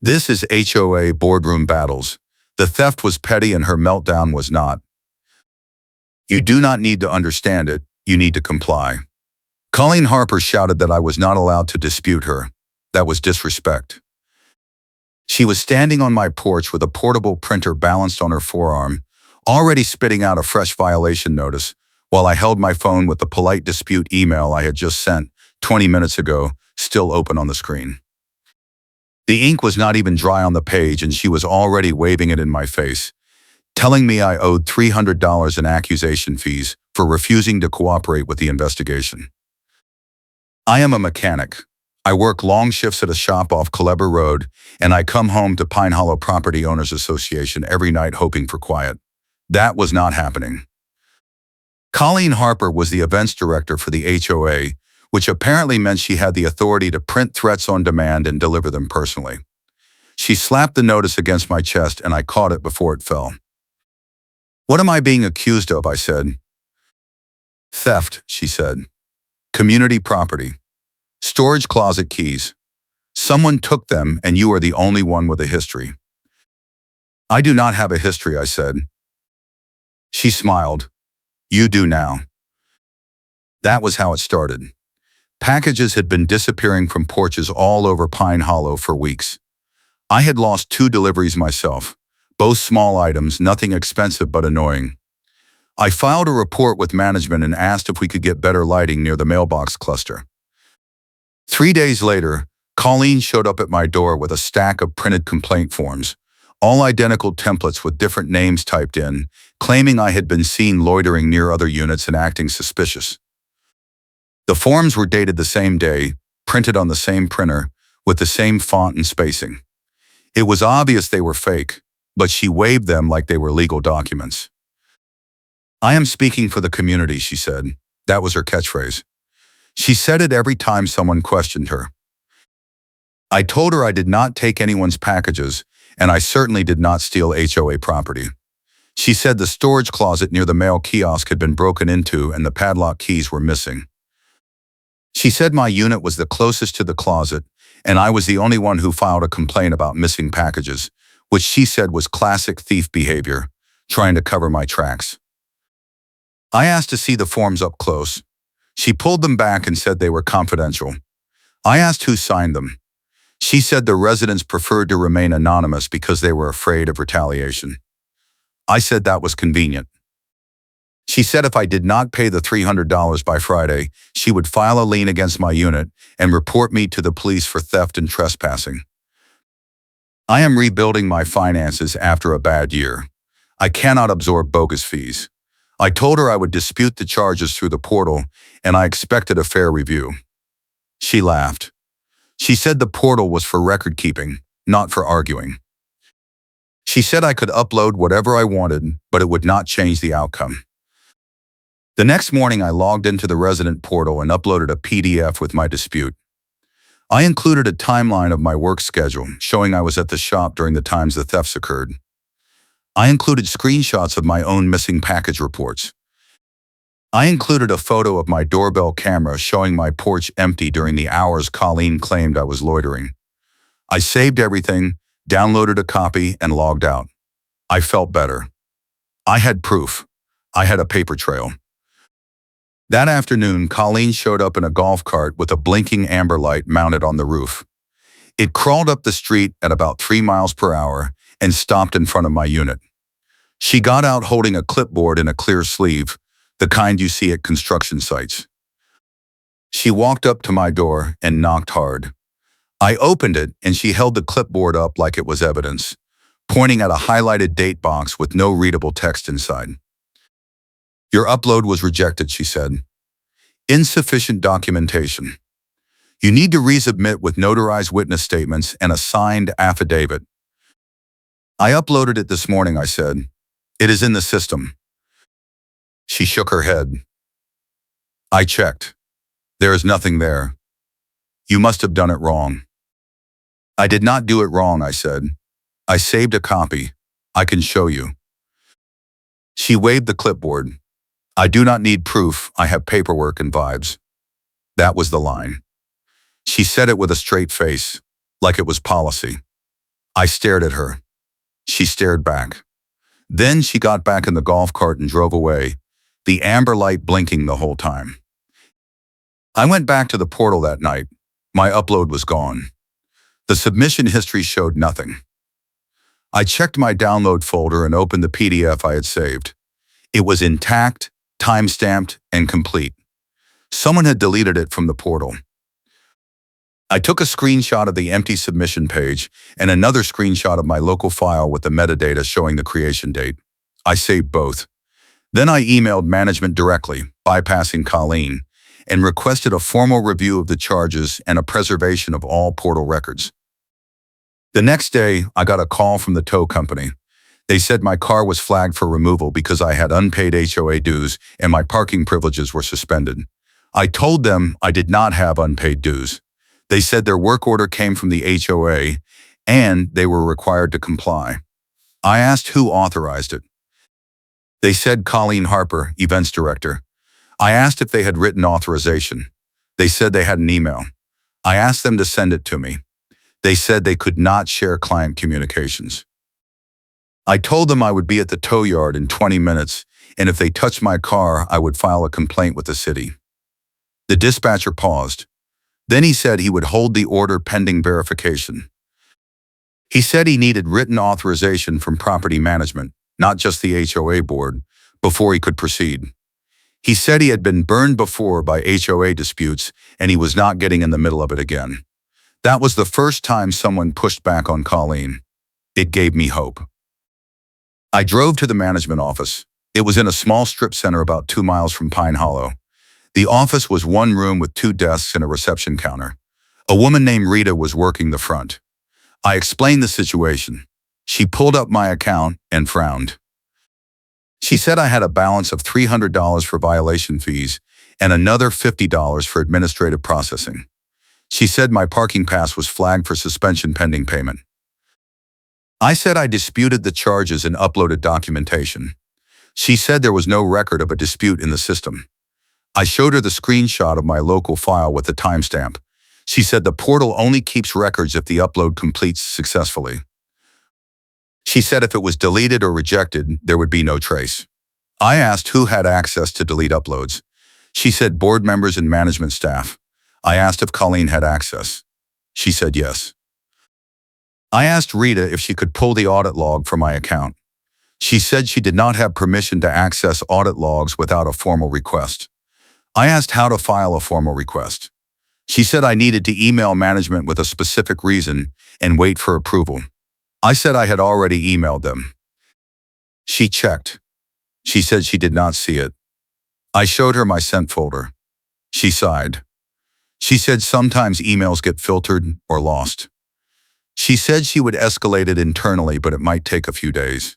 This is HOA boardroom battles. The theft was petty and her meltdown was not. You do not need to understand it, you need to comply. Colleen Harper shouted that I was not allowed to dispute her. That was disrespect. She was standing on my porch with a portable printer balanced on her forearm, already spitting out a fresh violation notice, while I held my phone with the polite dispute email I had just sent 20 minutes ago, still open on the screen. The ink was not even dry on the page and she was already waving it in my face, telling me I owed $300 in accusation fees for refusing to cooperate with the investigation. I am a mechanic. I work long shifts at a shop off Culebra Road, and I come home to Pine Hollow Property Owners Association every night hoping for quiet. That was not happening. Colleen Harper was the events director for the HOA, which apparently meant she had the authority to print threats on demand and deliver them personally. She slapped the notice against my chest and I caught it before it fell. "What am I being accused of?" I said. "Theft," she said. "Community property. Storage closet keys. Someone took them and you are the only one with a history." "I do not have a history," I said. She smiled. "You do now." That was how it started. Packages had been disappearing from porches all over Pine Hollow for weeks. I had lost 2 deliveries myself, both small items, nothing expensive but annoying. I filed a report with management and asked if we could get better lighting near the mailbox cluster. 3 days later, Colleen showed up at my door with a stack of printed complaint forms, all identical templates with different names typed in, claiming I had been seen loitering near other units and acting suspicious. The forms were dated the same day, printed on the same printer, with the same font and spacing. It was obvious they were fake, but she waved them like they were legal documents. "I am speaking for the community," she said. That was her catchphrase. She said it every time someone questioned her. I told her I did not take anyone's packages, and I certainly did not steal HOA property. She said the storage closet near the mail kiosk had been broken into and the padlock keys were missing. She said my unit was the closest to the closet, and I was the only one who filed a complaint about missing packages, which she said was classic thief behavior, trying to cover my tracks. I asked to see the forms up close. She pulled them back and said they were confidential. I asked who signed them. She said the residents preferred to remain anonymous because they were afraid of retaliation. I said that was convenient. She said if I did not pay the $300 by Friday, she would file a lien against my unit and report me to the police for theft and trespassing. I am rebuilding my finances after a bad year. I cannot absorb bogus fees. I told her I would dispute the charges through the portal, and I expected a fair review. She laughed. She said the portal was for record keeping, not for arguing. She said I could upload whatever I wanted, but it would not change the outcome. The next morning, I logged into the resident portal and uploaded a PDF with my dispute. I included a timeline of my work schedule, showing I was at the shop during the times the thefts occurred. I included screenshots of my own missing package reports. I included a photo of my doorbell camera showing my porch empty during the hours Colleen claimed I was loitering. I saved everything, downloaded a copy, and logged out. I felt better. I had proof. I had a paper trail. That afternoon, Colleen showed up in a golf cart with a blinking amber light mounted on the roof. It crawled up the street at about 3 miles per hour and stopped in front of my unit. She got out holding a clipboard in a clear sleeve, the kind you see at construction sites. She walked up to my door and knocked hard. I opened it and she held the clipboard up like it was evidence, pointing at a highlighted date box with no readable text inside. "Your upload was rejected," she said. "Insufficient documentation. You need to resubmit with notarized witness statements and a signed affidavit." "I uploaded it this morning," I said. "It is in the system." She shook her head. "I checked. There is nothing there. You must have done it wrong." "I did not do it wrong," I said. "I saved a copy. I can show you." She waved the clipboard. "I do not need proof. I have paperwork and vibes." That was the line. She said it with a straight face, like it was policy. I stared at her. She stared back. Then she got back in the golf cart and drove away, the amber light blinking the whole time. I went back to the portal that night. My upload was gone. The submission history showed nothing. I checked my download folder and opened the PDF I had saved. It was intact, time-stamped, and complete. Someone had deleted it from the portal. I took a screenshot of the empty submission page and another screenshot of my local file with the metadata showing the creation date. I saved both. Then I emailed management directly, bypassing Colleen, and requested a formal review of the charges and a preservation of all portal records. The next day, I got a call from the tow company. They said my car was flagged for removal because I had unpaid HOA dues and my parking privileges were suspended. I told them I did not have unpaid dues. They said their work order came from the HOA and they were required to comply. I asked who authorized it. They said Colleen Harper, events director. I asked if they had written authorization. They said they had an email. I asked them to send it to me. They said they could not share client communications. I told them I would be at the tow yard in 20 minutes, and if they touched my car, I would file a complaint with the city. The dispatcher paused. Then he said he would hold the order pending verification. He said he needed written authorization from property management, not just the HOA board, before he could proceed. He said he had been burned before by HOA disputes and he was not getting in the middle of it again. That was the first time someone pushed back on Colleen. It gave me hope. I drove to the management office. It was in a small strip center about 2 miles from Pine Hollow. The office was one room with 2 desks and a reception counter. A woman named Rita was working the front. I explained the situation. She pulled up my account and frowned. She said I had a balance of $300 for violation fees and another $50 for administrative processing. She said my parking pass was flagged for suspension pending payment. I said I disputed the charges and uploaded documentation. She said there was no record of a dispute in the system. I showed her the screenshot of my local file with the timestamp. She said the portal only keeps records if the upload completes successfully. She said if it was deleted or rejected, there would be no trace. I asked who had access to delete uploads. She said board members and management staff. I asked if Colleen had access. She said yes. I asked Rita if she could pull the audit log from my account. She said she did not have permission to access audit logs without a formal request. I asked how to file a formal request. She said I needed to email management with a specific reason and wait for approval. I said I had already emailed them. She checked. She said she did not see it. I showed her my sent folder. She sighed. She said sometimes emails get filtered or lost. She said she would escalate it internally, but it might take a few days.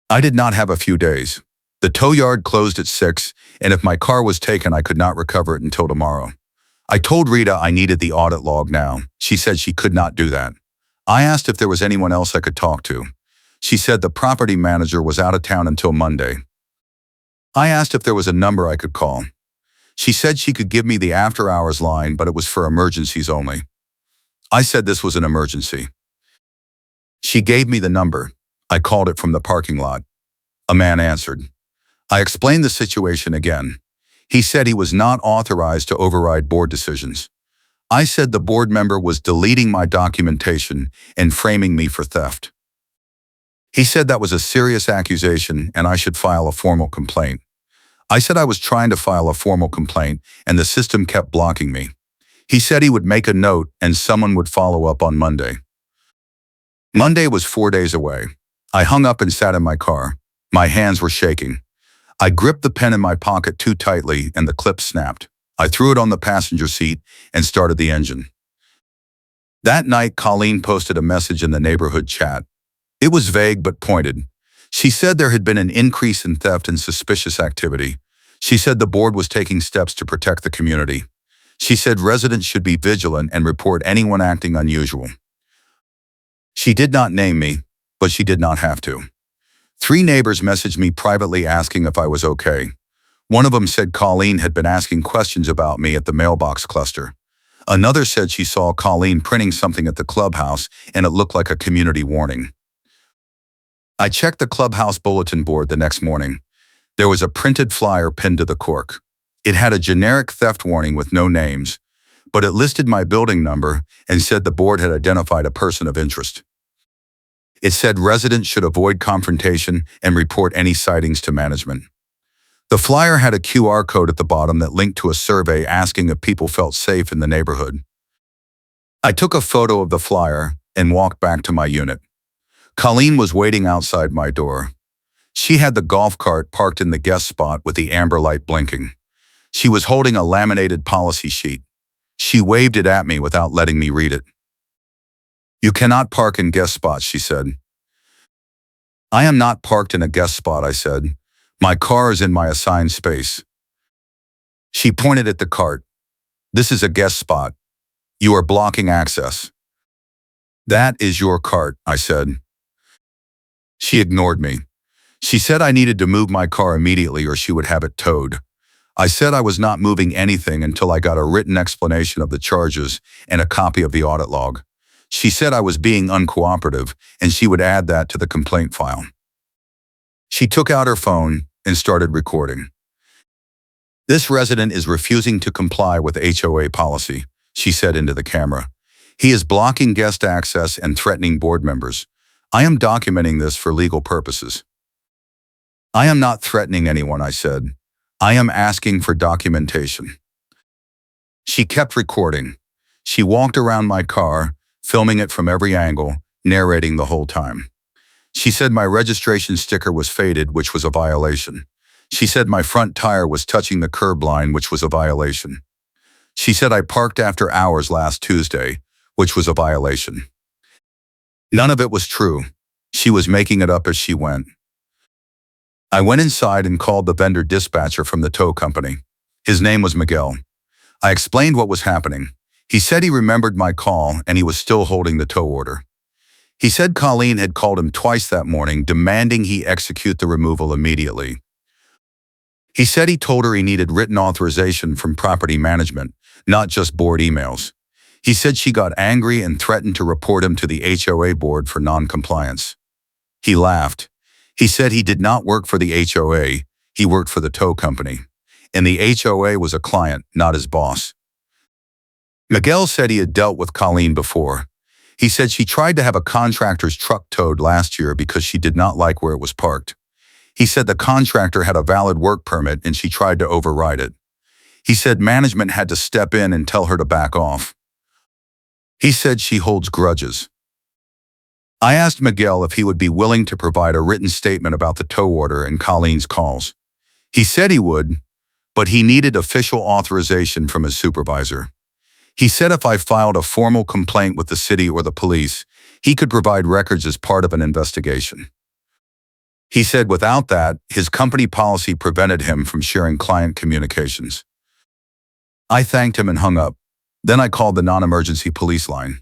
I did not have a few days. The tow yard closed at 6, and if my car was taken, I could not recover it until tomorrow. I told Rita I needed the audit log now. She said she could not do that. I asked if there was anyone else I could talk to. She said the property manager was out of town until Monday. I asked if there was a number I could call. She said she could give me the after-hours line, but it was for emergencies only. I said this was an emergency. She gave me the number. I called it from the parking lot. A man answered. I explained the situation again. He said he was not authorized to override board decisions. I said the board member was deleting my documentation and framing me for theft. He said that was a serious accusation and I should file a formal complaint. I said I was trying to file a formal complaint and the system kept blocking me. He said he would make a note and someone would follow up on Monday. Monday was 4 days away. I hung up and sat in my car. My hands were shaking. I gripped the pen in my pocket too tightly and the clip snapped. I threw it on the passenger seat and started the engine. That night, Colleen posted a message in the neighborhood chat. It was vague but pointed. She said there had been an increase in theft and suspicious activity. She said the board was taking steps to protect the community. She said residents should be vigilant and report anyone acting unusual. She did not name me, but she did not have to. 3 neighbors messaged me privately asking if I was okay. One of them said Colleen had been asking questions about me at the mailbox cluster. Another said she saw Colleen printing something at the clubhouse and it looked like a community warning. I checked the clubhouse bulletin board the next morning. There was a printed flyer pinned to the cork. It had a generic theft warning with no names, but it listed my building number and said the board had identified a person of interest. It said residents should avoid confrontation and report any sightings to management. The flyer had a QR code at the bottom that linked to a survey asking if people felt safe in the neighborhood. I took a photo of the flyer and walked back to my unit. Colleen was waiting outside my door. She had the golf cart parked in the guest spot with the amber light blinking. She was holding a laminated policy sheet. She waved it at me without letting me read it. "You cannot park in guest spots," she said. "I am not parked in a guest spot," I said. "My car is in my assigned space." She pointed at the cart. "This is a guest spot. You are blocking access." "That is your cart," I said. She ignored me. She said I needed to move my car immediately or she would have it towed. I said I was not moving anything until I got a written explanation of the charges and a copy of the audit log. She said I was being uncooperative and she would add that to the complaint file. She took out her phone and started recording. "This resident is refusing to comply with HOA policy," she said into the camera. "He is blocking guest access and threatening board members. I am documenting this for legal purposes." "I am not threatening anyone," I said. "I am asking for documentation." She kept recording. She walked around my car, filming it from every angle, narrating the whole time. She said my registration sticker was faded, which was a violation. She said my front tire was touching the curb line, which was a violation. She said I parked after hours last Tuesday, which was a violation. None of it was true. She was making it up as she went. I went inside and called the vendor dispatcher from the tow company. His name was Miguel. I explained what was happening. He said he remembered my call and he was still holding the tow order. He said Colleen had called him twice that morning demanding he execute the removal immediately. He said he told her he needed written authorization from property management, not just board emails. He said she got angry and threatened to report him to the HOA board for non-compliance. He laughed. He said he did not work for the HOA, he worked for the tow company, and the HOA was a client, not his boss. Miguel said he had dealt with Colleen before. He said she tried to have a contractor's truck towed last year because she did not like where it was parked. He said the contractor had a valid work permit and she tried to override it. He said management had to step in and tell her to back off. He said she holds grudges. I asked Miguel if he would be willing to provide a written statement about the tow order and Colleen's calls. He said he would, but he needed official authorization from his supervisor. He said if I filed a formal complaint with the city or the police, he could provide records as part of an investigation. He said without that, his company policy prevented him from sharing client communications. I thanked him and hung up. Then I called the non-emergency police line.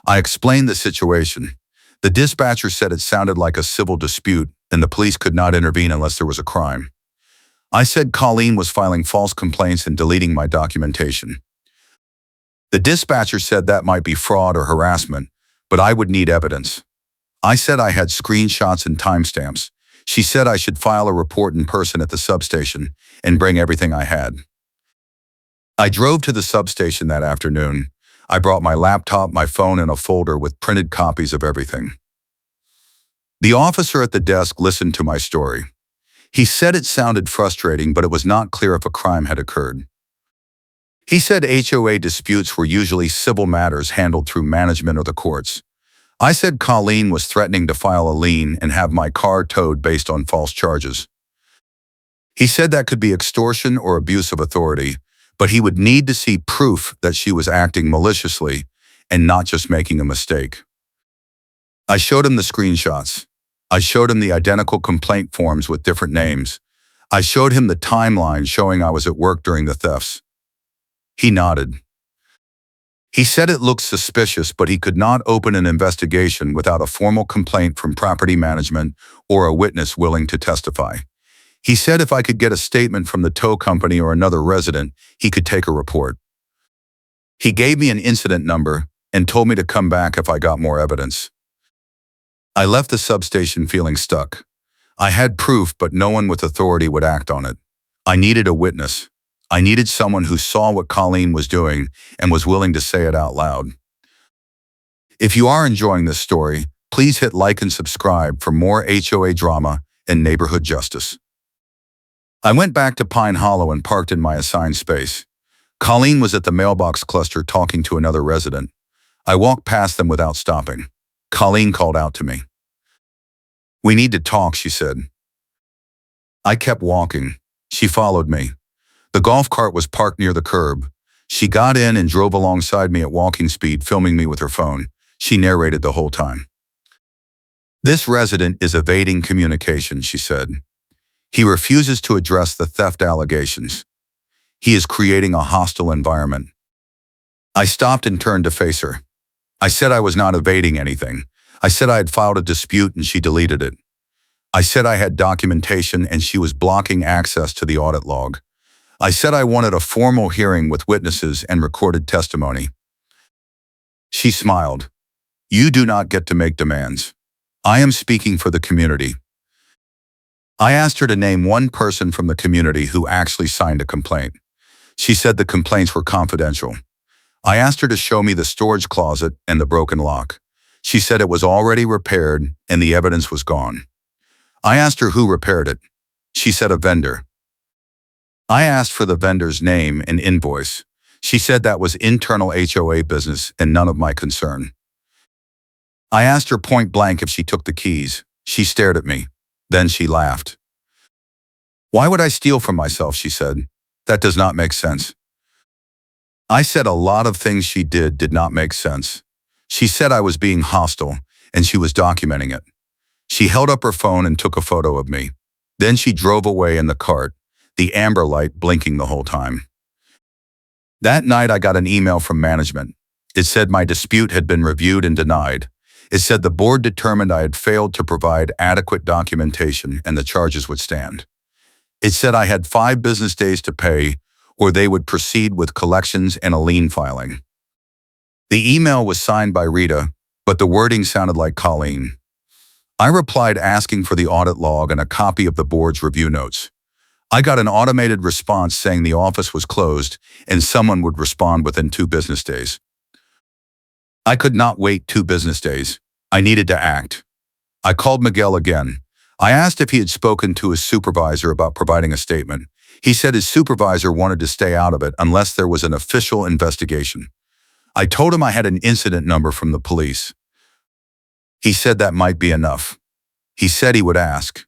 I explained the situation. The dispatcher said it sounded like a civil dispute and the police could not intervene unless there was a crime. I said Colleen was filing false complaints and deleting my documentation. The dispatcher said that might be fraud or harassment, but I would need evidence. I said I had screenshots and timestamps. She said I should file a report in person at the substation and bring everything I had. I drove to the substation that afternoon. I brought my laptop, my phone, and a folder with printed copies of everything. The officer at the desk listened to my story. He said it sounded frustrating, but it was not clear if a crime had occurred. He said HOA disputes were usually civil matters handled through management or the courts. I said Colleen was threatening to file a lien and have my car towed based on false charges. He said that could be extortion or abuse of authority, but he would need to see proof that she was acting maliciously and not just making a mistake. I showed him the screenshots. I showed him the identical complaint forms with different names. I showed him the timeline showing I was at work during the thefts. He nodded. He said it looked suspicious, but he could not open an investigation without a formal complaint from property management or a witness willing to testify. He said if I could get a statement from the tow company or another resident, he could take a report. He gave me an incident number and told me to come back if I got more evidence. I left the substation feeling stuck. I had proof, but no one with authority would act on it. I needed a witness. I needed someone who saw what Colleen was doing and was willing to say it out loud. If you are enjoying this story, please hit like and subscribe for more HOA drama and neighborhood justice. I went back to Pine Hollow and parked in my assigned space. Colleen was at the mailbox cluster talking to another resident. I walked past them without stopping. Colleen called out to me. "We need to talk," she said. I kept walking. She followed me. The golf cart was parked near the curb. She got in and drove alongside me at walking speed, filming me with her phone. She narrated the whole time. "This resident is evading communication," she said. "He refuses to address the theft allegations. He is creating a hostile environment." I stopped and turned to face her. I said I was not evading anything. I said I had filed a dispute and she deleted it. I said I had documentation and she was blocking access to the audit log. I said I wanted a formal hearing with witnesses and recorded testimony. She smiled. "You do not get to make demands. I am speaking for the community." I asked her to name one person from the community who actually signed a complaint. She said the complaints were confidential. I asked her to show me the storage closet and the broken lock. She said it was already repaired and the evidence was gone. I asked her who repaired it. She said a vendor. I asked for the vendor's name and invoice. She said that was internal HOA business and none of my concern. I asked her point blank if she took the keys. She stared at me. Then she laughed. "Why would I steal from myself?" she said. "That does not make sense." I said a lot of things she did not make sense. She said I was being hostile, and she was documenting it. She held up her phone and took a photo of me. Then she drove away in the cart, the amber light blinking the whole time. That night I got an email from management. It said my dispute had been reviewed and denied. It said the board determined I had failed to provide adequate documentation and the charges would stand. It said I had 5 business days to pay, or they would proceed with collections and a lien filing. The email was signed by Rita, but the wording sounded like Colleen. I replied asking for the audit log and a copy of the board's review notes. I got an automated response saying the office was closed and someone would respond within 2 business days. I could not wait 2 business days. I needed to act. I called Miguel again. I asked if he had spoken to his supervisor about providing a statement. He said his supervisor wanted to stay out of it unless there was an official investigation. I told him I had an incident number from the police. He said that might be enough. He said he would ask.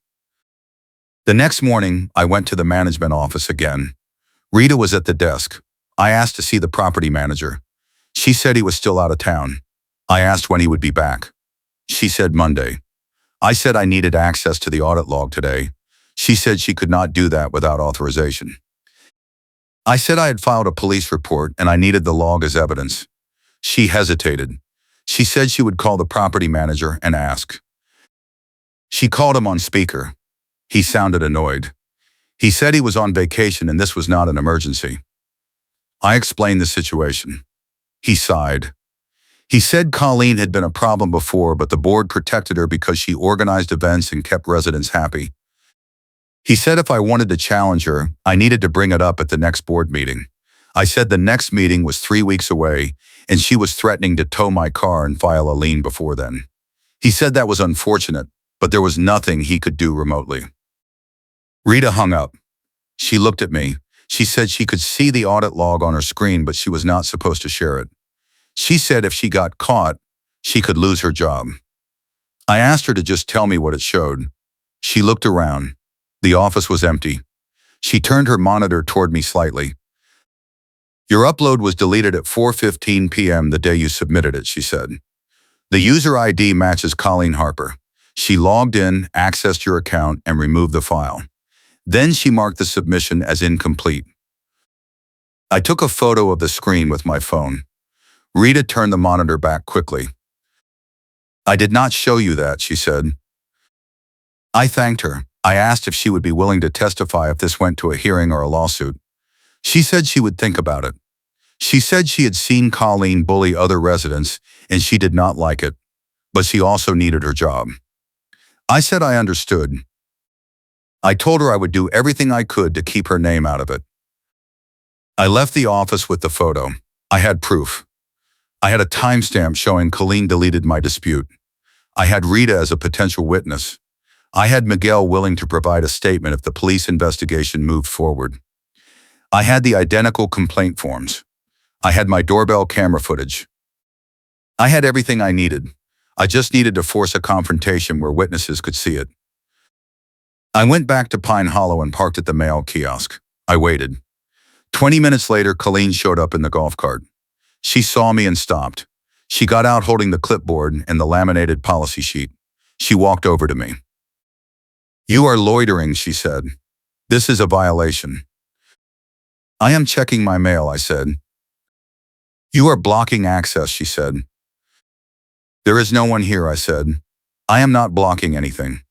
The next morning, I went to the management office again. Rita was at the desk. I asked to see the property manager. She said he was still out of town. I asked when he would be back. She said Monday. I said I needed access to the audit log today. She said she could not do that without authorization. I said I had filed a police report and I needed the log as evidence. She hesitated. She said she would call the property manager and ask. She called him on speaker. He sounded annoyed. He said he was on vacation and this was not an emergency. I explained the situation. He sighed. He said Colleen had been a problem before, but the board protected her because she organized events and kept residents happy. He said if I wanted to challenge her, I needed to bring it up at the next board meeting. I said the next meeting was 3 weeks away, and she was threatening to tow my car and file a lien before then. He said that was unfortunate, but there was nothing he could do remotely. Rita hung up. She looked at me. She said she could see the audit log on her screen, but she was not supposed to share it. She said if she got caught, she could lose her job. I asked her to just tell me what it showed. She looked around. The office was empty. She turned her monitor toward me slightly. "Your upload was deleted at 4:15 p.m. the day you submitted it," she said. "The user ID matches Colleen Harper. She logged in, accessed your account, and removed the file. Then she marked the submission as incomplete." I took a photo of the screen with my phone. Rita turned the monitor back quickly. "I did not show you that," she said. I thanked her. I asked if she would be willing to testify if this went to a hearing or a lawsuit. She said she would think about it. She said she had seen Colleen bully other residents and she did not like it, but she also needed her job. I said I understood. I told her I would do everything I could to keep her name out of it. I left the office with the photo. I had proof. I had a timestamp showing Colleen deleted my dispute. I had Rita as a potential witness. I had Miguel willing to provide a statement if the police investigation moved forward. I had the identical complaint forms. I had my doorbell camera footage. I had everything I needed. I just needed to force a confrontation where witnesses could see it. I went back to Pine Hollow and parked at the mail kiosk. I waited. 20 minutes later, Colleen showed up in the golf cart. She saw me and stopped. She got out holding the clipboard and the laminated policy sheet. She walked over to me. "You are loitering," she said. "This is a violation." "I am checking my mail," I said. "You are blocking access," she said. "There is no one here," I said. "I am not blocking anything."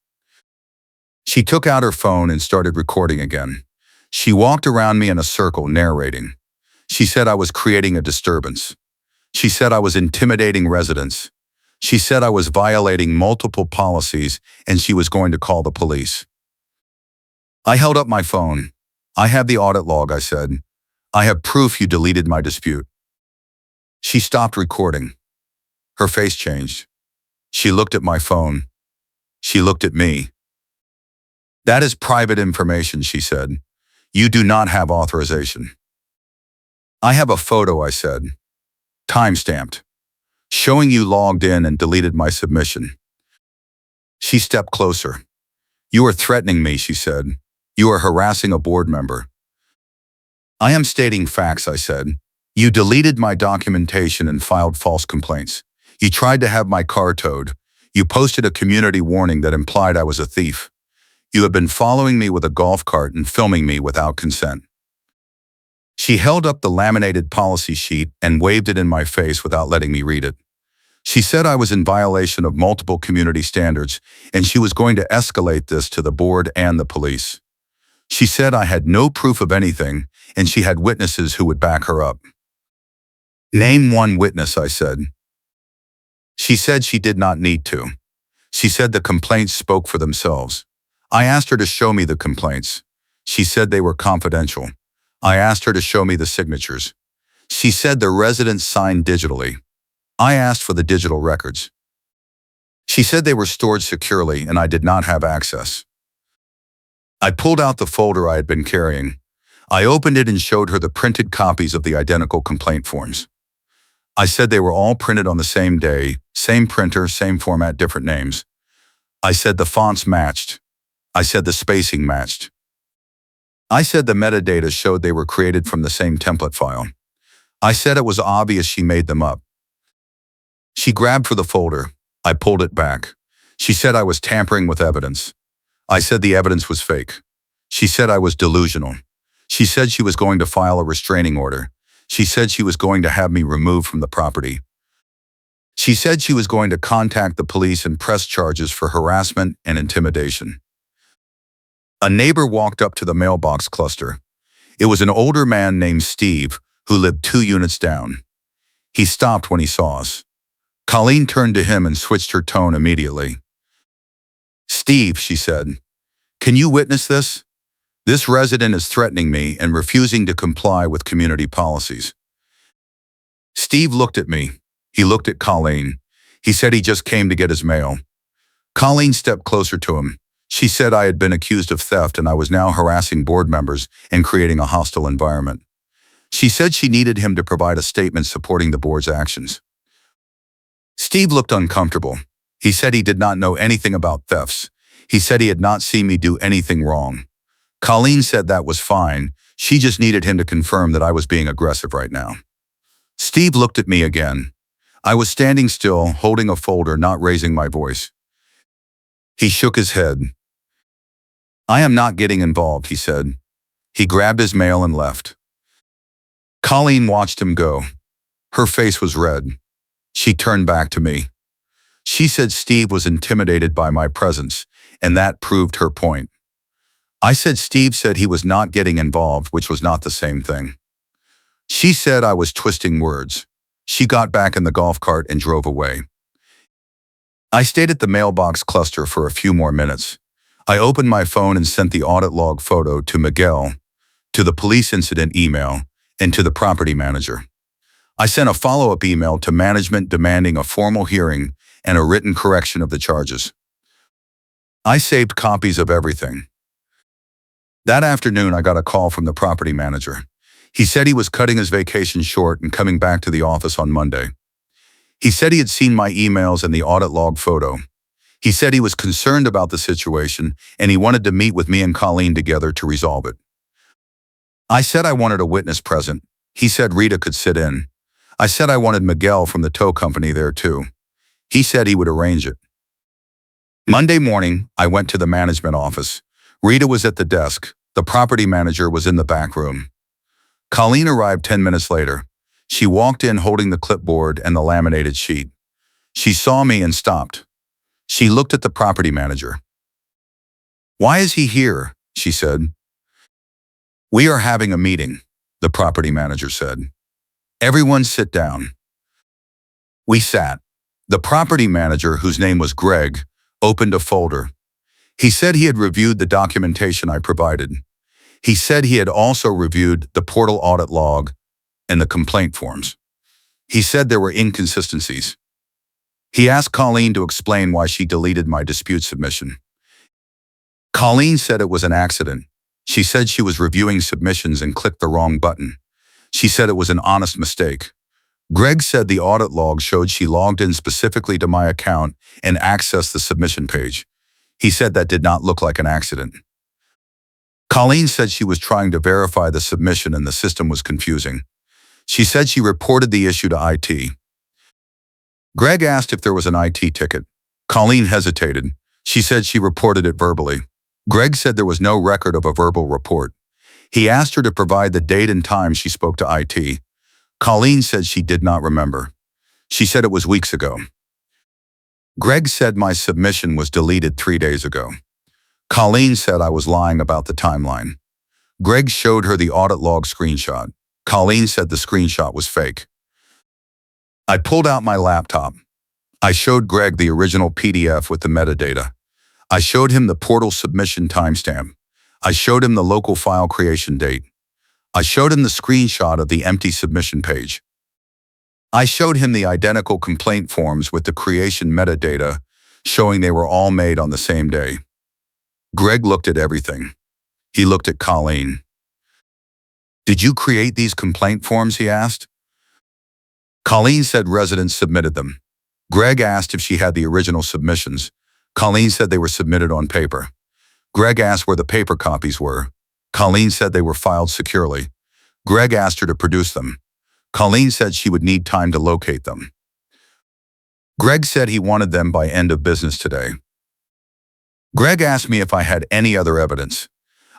She took out her phone and started recording again. She walked around me in a circle, narrating. She said I was creating a disturbance. She said I was intimidating residents. She said I was violating multiple policies and she was going to call the police. I held up my phone. "I have the audit log," I said. "I have proof you deleted my dispute." She stopped recording. Her face changed. She looked at my phone. She looked at me. "That is private information," she said. "You do not have authorization." "I have a photo," I said. "Timestamped. Showing you logged in and deleted my submission." She stepped closer. "You are threatening me," she said. "You are harassing a board member." "I am stating facts," I said. "You deleted my documentation and filed false complaints. You tried to have my car towed. You posted a community warning that implied I was a thief. You have been following me with a golf cart and filming me without consent." She held up the laminated policy sheet and waved it in my face without letting me read it. She said I was in violation of multiple community standards and she was going to escalate this to the board and the police. She said I had no proof of anything and she had witnesses who would back her up. "Name one witness," I said. She said she did not need to. She said the complaints spoke for themselves. I asked her to show me the complaints. She said they were confidential. I asked her to show me the signatures. She said the residents signed digitally. I asked for the digital records. She said they were stored securely and I did not have access. I pulled out the folder I had been carrying. I opened it and showed her the printed copies of the identical complaint forms. I said they were all printed on the same day, same printer, same format, different names. I said the fonts matched. I said the spacing matched. I said the metadata showed they were created from the same template file. I said it was obvious she made them up. She grabbed for the folder. I pulled it back. She said I was tampering with evidence. I said the evidence was fake. She said I was delusional. She said she was going to file a restraining order. She said she was going to have me removed from the property. She said she was going to contact the police and press charges for harassment and intimidation. A neighbor walked up to the mailbox cluster. It was an older man named Steve who lived 2 units down. He stopped when he saw us. Colleen turned to him and switched her tone immediately. "Steve," she said, "can you witness this? This resident is threatening me and refusing to comply with community policies." Steve looked at me. He looked at Colleen. He said he just came to get his mail. Colleen stepped closer to him. She said I had been accused of theft and I was now harassing board members and creating a hostile environment. She said she needed him to provide a statement supporting the board's actions. Steve looked uncomfortable. He said he did not know anything about thefts. He said he had not seen me do anything wrong. Colleen said that was fine. She just needed him to confirm that I was being aggressive right now. Steve looked at me again. I was standing still, holding a folder, not raising my voice. He shook his head. "I am not getting involved," he said. He grabbed his mail and left. Colleen watched him go. Her face was red. She turned back to me. She said Steve was intimidated by my presence, and that proved her point. I said Steve said he was not getting involved, which was not the same thing. She said I was twisting words. She got back in the golf cart and drove away. I stayed at the mailbox cluster for a few more minutes. I opened my phone and sent the audit log photo to Miguel, to the police incident email, and to the property manager. I sent a follow-up email to management demanding a formal hearing and a written correction of the charges. I saved copies of everything. That afternoon, I got a call from the property manager. He said he was cutting his vacation short and coming back to the office on Monday. He said he had seen my emails and the audit log photo. He said he was concerned about the situation and he wanted to meet with me and Colleen together to resolve it. I said I wanted a witness present. He said Rita could sit in. I said I wanted Miguel from the tow company there too. He said he would arrange it. Monday morning, I went to the management office. Rita was at the desk. The property manager was in the back room. Colleen arrived 10 minutes later. She walked in holding the clipboard and the laminated sheet. She saw me and stopped. She looked at the property manager. "Why is he here?" she said. "We are having a meeting," the property manager said. "Everyone sit down." We sat. The property manager, whose name was Greg, opened a folder. He said he had reviewed the documentation I provided. He said he had also reviewed the portal audit log and the complaint forms. He said there were inconsistencies. He asked Colleen to explain why she deleted my dispute submission. Colleen said it was an accident. She said she was reviewing submissions and clicked the wrong button. She said it was an honest mistake. Greg said the audit log showed she logged in specifically to my account and accessed the submission page. He said that did not look like an accident. Colleen said she was trying to verify the submission and the system was confusing. She said she reported the issue to IT. Greg asked if there was an IT ticket. Colleen hesitated. She said she reported it verbally. Greg said there was no record of a verbal report. He asked her to provide the date and time she spoke to IT. Colleen said she did not remember. She said it was weeks ago. Greg said my submission was deleted 3 days ago. Colleen said I was lying about the timeline. Greg showed her the audit log screenshot. Colleen said the screenshot was fake. I pulled out my laptop. I showed Greg the original PDF with the metadata. I showed him the portal submission timestamp. I showed him the local file creation date. I showed him the screenshot of the empty submission page. I showed him the identical complaint forms with the creation metadata, showing they were all made on the same day. Greg looked at everything. He looked at Colleen. "Did you create these complaint forms?" he asked. Colleen said residents submitted them. Greg asked if she had the original submissions. Colleen said they were submitted on paper. Greg asked where the paper copies were. Colleen said they were filed securely. Greg asked her to produce them. Colleen said she would need time to locate them. Greg said he wanted them by end of business today. Greg asked me if I had any other evidence.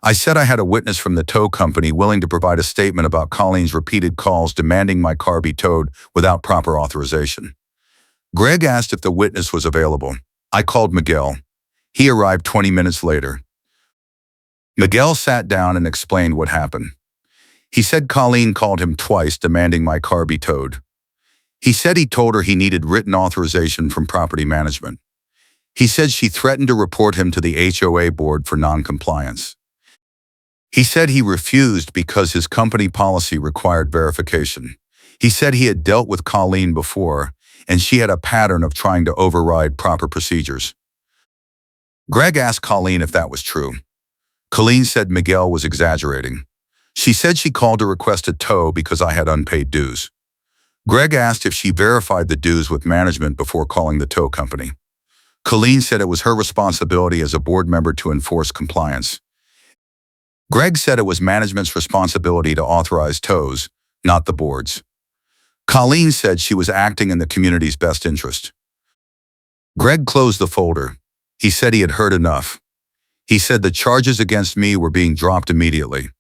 I said I had a witness from the tow company willing to provide a statement about Colleen's repeated calls demanding my car be towed without proper authorization. Greg asked if the witness was available. I called Miguel. He arrived 20 minutes later. Miguel sat down and explained what happened. He said Colleen called him twice demanding my car be towed. He said he told her he needed written authorization from property management. He said she threatened to report him to the HOA board for non-compliance. He said he refused because his company policy required verification. He said he had dealt with Colleen before, and she had a pattern of trying to override proper procedures. Greg asked Colleen if that was true. Colleen said Miguel was exaggerating. She said she called to request a tow because I had unpaid dues. Greg asked if she verified the dues with management before calling the tow company. Colleen said it was her responsibility as a board member to enforce compliance. Greg said it was management's responsibility to authorize tows, not the board's. Colleen said she was acting in the community's best interest. Greg closed the folder. He said he had heard enough. He said the charges against me were being dropped immediately.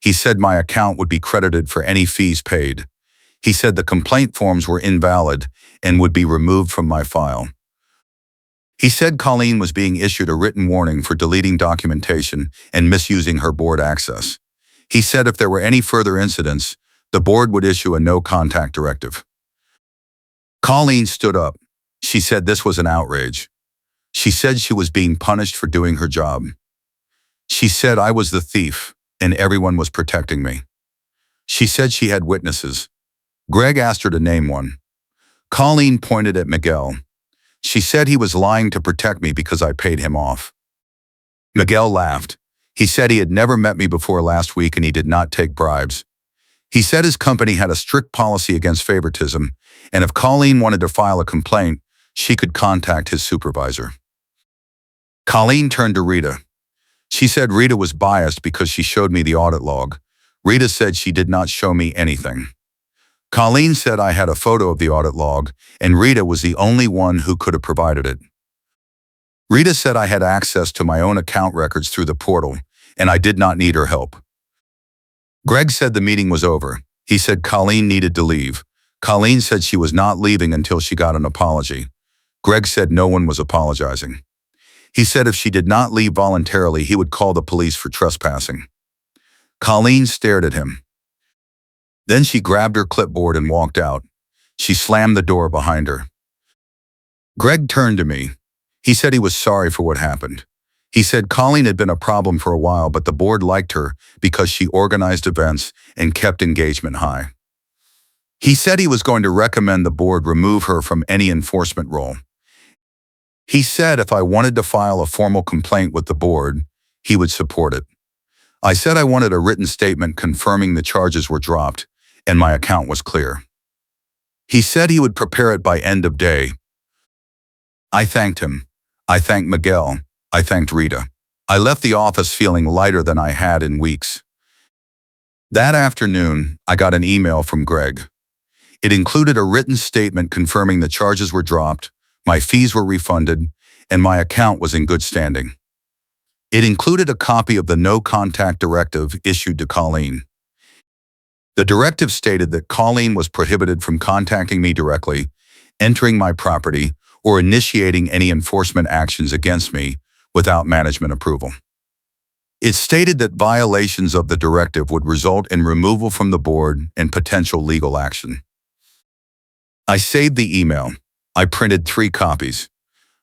He said my account would be credited for any fees paid. He said the complaint forms were invalid and would be removed from my file. He said Colleen was being issued a written warning for deleting documentation and misusing her board access. He said if there were any further incidents, the board would issue a no-contact directive. Colleen stood up. She said this was an outrage. She said she was being punished for doing her job. She said I was the thief and everyone was protecting me. She said she had witnesses. Greg asked her to name one. Colleen pointed at Miguel. She said he was lying to protect me because I paid him off. Miguel laughed. He said he had never met me before last week and he did not take bribes. He said his company had a strict policy against favoritism, and if Colleen wanted to file a complaint, she could contact his supervisor. Colleen turned to Rita. She said Rita was biased because she showed me the audit log. Rita said she did not show me anything. Colleen said I had a photo of the audit log, and Rita was the only one who could have provided it. Rita said I had access to my own account records through the portal, and I did not need her help. Greg said the meeting was over. He said Colleen needed to leave. Colleen said she was not leaving until she got an apology. Greg said no one was apologizing. He said if she did not leave voluntarily, he would call the police for trespassing. Colleen stared at him. Then she grabbed her clipboard and walked out. She slammed the door behind her. Greg turned to me. He said he was sorry for what happened. He said Colleen had been a problem for a while, but the board liked her because she organized events and kept engagement high. He said he was going to recommend the board remove her from any enforcement role. He said if I wanted to file a formal complaint with the board, he would support it. I said I wanted a written statement confirming the charges were dropped and my account was clear. He said he would prepare it by end of day. I thanked him. I thanked Miguel. I thanked Rita. I left the office feeling lighter than I had in weeks. That afternoon, I got an email from Greg. It included a written statement confirming the charges were dropped, my fees were refunded, and my account was in good standing. It included a copy of the no-contact directive issued to Colleen. The directive stated that Colleen was prohibited from contacting me directly, entering my property, or initiating any enforcement actions against me without management approval. It stated that violations of the directive would result in removal from the board and potential legal action. I saved the email. I printed 3 copies.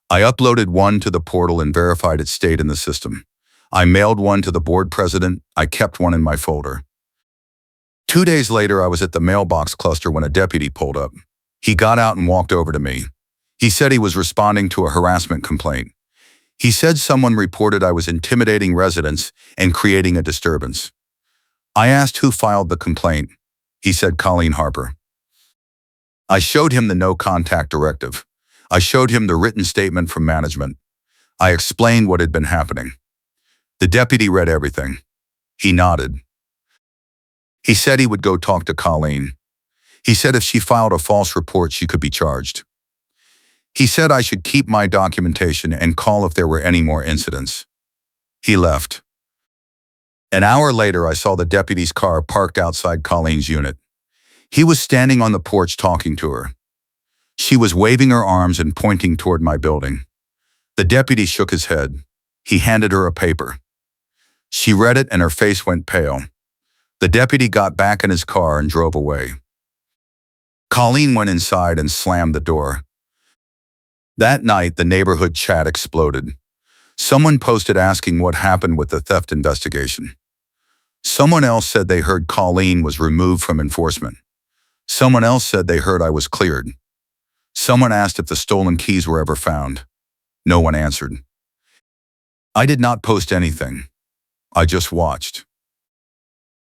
I uploaded one to the portal and verified it stayed in the system. I mailed one to the board president. I kept one in my folder. 2 days later, I was at the mailbox cluster when a deputy pulled up. He got out and walked over to me. He said he was responding to a harassment complaint. He said someone reported I was intimidating residents and creating a disturbance. I asked who filed the complaint. He said Colleen Harper. I showed him the no-contact directive. I showed him the written statement from management. I explained what had been happening. The deputy read everything. He nodded. He said he would go talk to Colleen. He said if she filed a false report, she could be charged. He said I should keep my documentation and call if there were any more incidents. He left. An hour later, I saw the deputy's car parked outside Colleen's unit. He was standing on the porch talking to her. She was waving her arms and pointing toward my building. The deputy shook his head. He handed her a paper. She read it and her face went pale. The deputy got back in his car and drove away. Colleen went inside and slammed the door. That night, the neighborhood chat exploded. Someone posted asking what happened with the theft investigation. Someone else said they heard Colleen was removed from enforcement. Someone else said they heard I was cleared. Someone asked if the stolen keys were ever found. No one answered. I did not post anything. I just watched.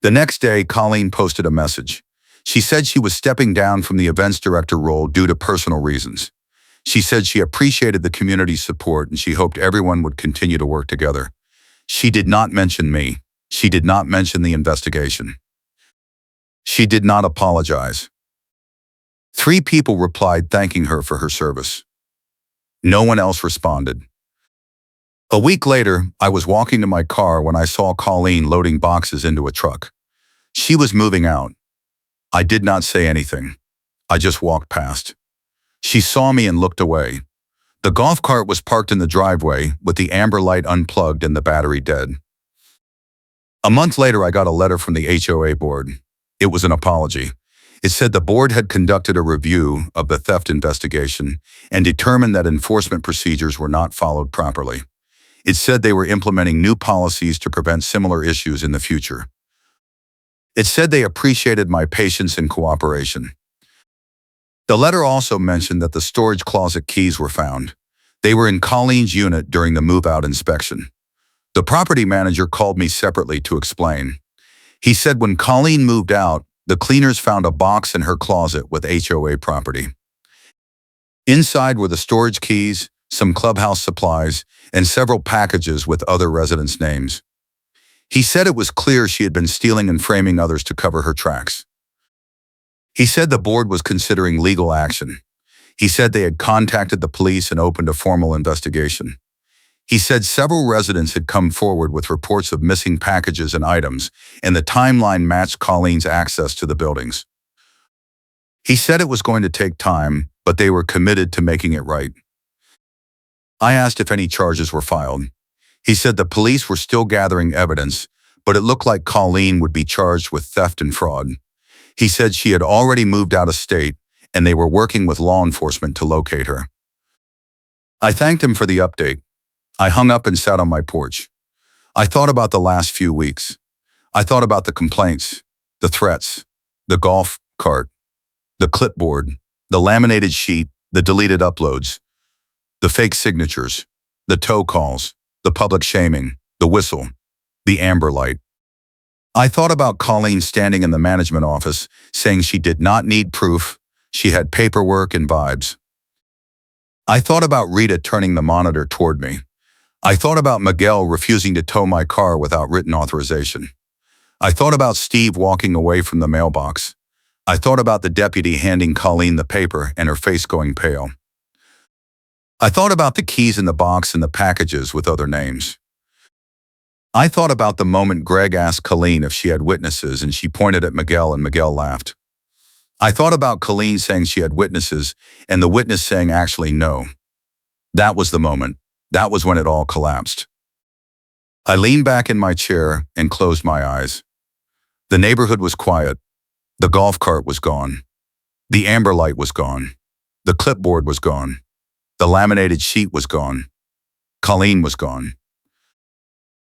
The next day, Colleen posted a message. She said she was stepping down from the events director role due to personal reasons. She said she appreciated the community's support and she hoped everyone would continue to work together. She did not mention me. She did not mention the investigation. She did not apologize. 3 people replied thanking her for her service. No one else responded. A week later, I was walking to my car when I saw Colleen loading boxes into a truck. She was moving out. I did not say anything. I just walked past. She saw me and looked away. The golf cart was parked in the driveway with the amber light unplugged and the battery dead. A month later, I got a letter from the HOA board. It was an apology. It said the board had conducted a review of the theft investigation and determined that enforcement procedures were not followed properly. It said they were implementing new policies to prevent similar issues in the future. It said they appreciated my patience and cooperation. The letter also mentioned that the storage closet keys were found. They were in Colleen's unit during the move-out inspection. The property manager called me separately to explain. He said when Colleen moved out, the cleaners found a box in her closet with HOA property. Inside were the storage keys, some clubhouse supplies, and several packages with other residents' names. He said it was clear she had been stealing and framing others to cover her tracks. He said the board was considering legal action. He said they had contacted the police and opened a formal investigation. He said several residents had come forward with reports of missing packages and items, and the timeline matched Colleen's access to the buildings. He said it was going to take time, but they were committed to making it right. I asked if any charges were filed. He said the police were still gathering evidence, but it looked like Colleen would be charged with theft and fraud. He said she had already moved out of state, and they were working with law enforcement to locate her. I thanked him for the update. I hung up and sat on my porch. I thought about the last few weeks. I thought about the complaints, the threats, the golf cart, the clipboard, the laminated sheet, the deleted uploads, the fake signatures, the tow calls, the public shaming, the whistle, the amber light. I thought about Colleen standing in the management office saying she did not need proof, she had paperwork and vibes. I thought about Rita turning the monitor toward me. I thought about Miguel refusing to tow my car without written authorization. I thought about Steve walking away from the mailbox. I thought about the deputy handing Colleen the paper and her face going pale. I thought about the keys in the box and the packages with other names. I thought about the moment Greg asked Colleen if she had witnesses and she pointed at Miguel and Miguel laughed. I thought about Colleen saying she had witnesses and the witness saying actually no. That was the moment. That was when it all collapsed. I leaned back in my chair and closed my eyes. The neighborhood was quiet. The golf cart was gone. The amber light was gone. The clipboard was gone. The laminated sheet was gone. Colleen was gone.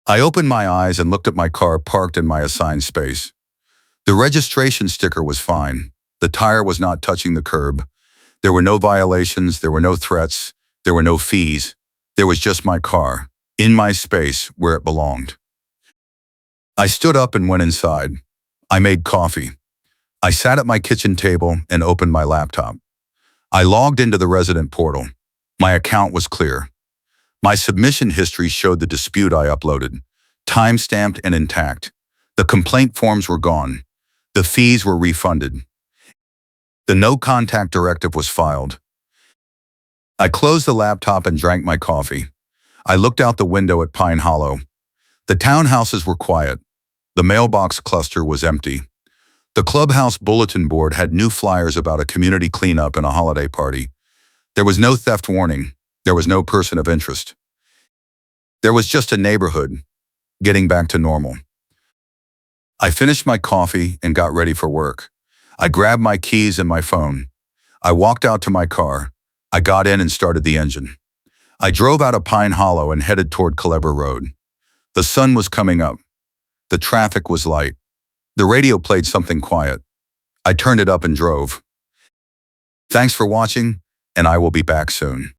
I opened my eyes and looked at my car parked in my assigned space. The registration sticker was fine. The tire was not touching the curb. There were no violations. There were no threats. There were no fees. There was just my car, in my space where it belonged. I stood up and went inside. I made coffee. I sat at my kitchen table and opened my laptop. I logged into the resident portal. My account was clear. My submission history showed the dispute I uploaded, time-stamped and intact. The complaint forms were gone. The fees were refunded. The no-contact directive was filed. I closed the laptop and drank my coffee. I looked out the window at Pine Hollow. The townhouses were quiet. The mailbox cluster was empty. The clubhouse bulletin board had new flyers about a community cleanup and a holiday party. There was no theft warning. There was no person of interest. There was just a neighborhood, getting back to normal. I finished my coffee and got ready for work. I grabbed my keys and my phone. I walked out to my car. I got in and started the engine. I drove out of Pine Hollow and headed toward Culebra Road. The sun was coming up. The traffic was light. The radio played something quiet. I turned it up and drove. Thanks for watching, and I will be back soon.